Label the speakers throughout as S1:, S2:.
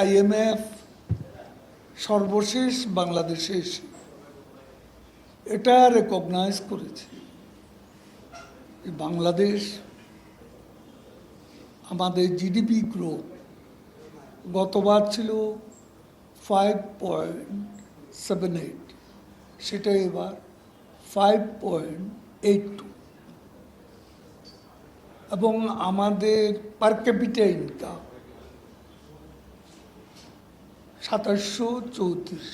S1: IMF সর্বশেষ বাংলাদেশে এসে এটা রেকগনাইজ করেছে, বাংলাদেশ আমাদের জিডিপি গ্রোথ গতবার ছিল 5.78, সেটা এবার 5.82, এবং আমাদের পার ক্যাপিটা ইনকাম 2734,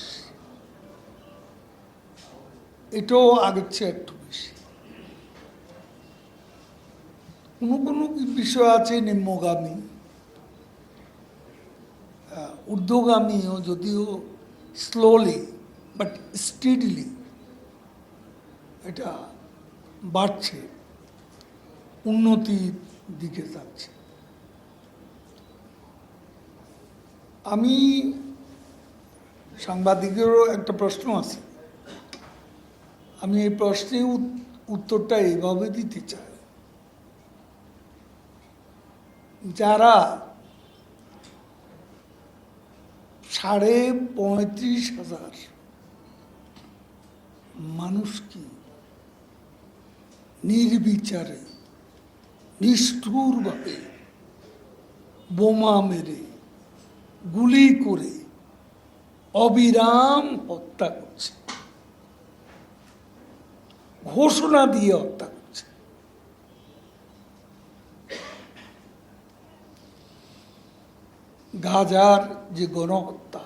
S1: এটাও আগের চেয়ে একটু বেশি। কোনো কোনো বিষয় আছে নিম্নগামী, ঊর্ধ্বগামীও, যদিও স্লোলি বাট স্পিডলি এটা বাড়ছে, উন্নতির দিকে যাচ্ছে। আমি সাংবাদিকেরও একটা প্রশ্ন আছে, আমি এই প্রশ্নের উত্তরটা এইভাবে দিতে চাই, যারা 35,500 মানুষকে নির্বিচারে নিষ্ঠুরভাবে বোমা মেরে গুলি করে অবিরাম হত্যা করছে, ঘোষণা দিয়ে হত্যা করছে, গাজার যে গণহত্যা,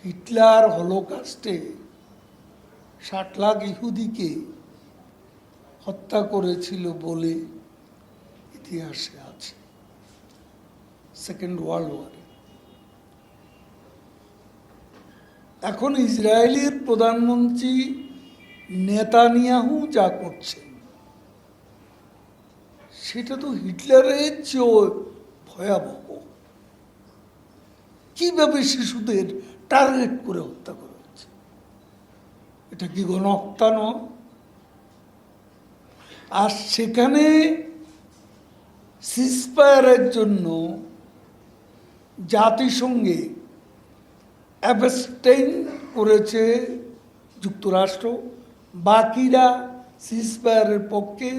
S1: হিটলার হলোকাস্টে 60 লাখ ইহুদিকে হত্যা করেছিল বলে ইতিহাসে আছে, সেকেন্ড ওয়ার্ল্ড ওয়ারে। এখন ইসরায়েলের প্রধানমন্ত্রী নেতানিয়াহু যা করছেন সেটা তো হিটলারের চেয়েও ভয়াবহ। কিভাবে শিশুদের টার্গেট করে হত্যা করা হচ্ছে? এটা কি গণহত্যা নয়? আর সেখানে সিজফায়ারের জন্য জাতিসংঘে অ্যাবস্টেইন করেছে যুক্তরাষ্ট্র, বাকিরা সিজফায়ারের পক্ষে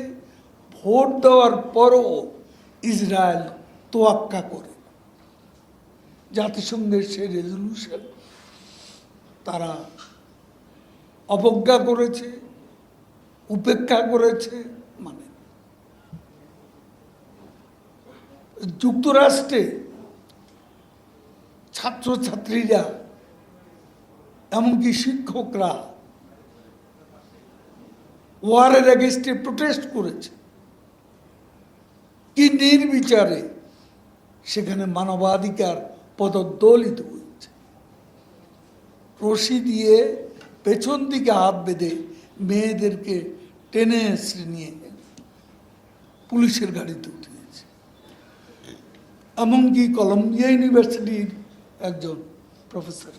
S1: ভোট দেওয়ার পরও ইসরায়েল তোয়াক্কা করে। জাতিসংঘের সেই রেজলিউশন তারা অবজ্ঞা করেছে, উপেক্ষা করেছে। মানে যুক্তরাষ্ট্রে ছাত্রছাত্রীরা, এমনকি শিক্ষকরা ওয়ারের এগেইনস্টে প্রোটেস্ট করেছে, কি নির্বিচারে সেখানে মানবাধিকার পদদলিত হয়েছে। রশি দিয়ে পেছন দিকে হাত বেঁধে মেয়েদেরকে টেনে এসে নিয়ে পুলিশের গাড়িতে উঠিয়েছে। এমনকি কলম্বিয়া ইউনিভার্সিটির একজন প্রফেসর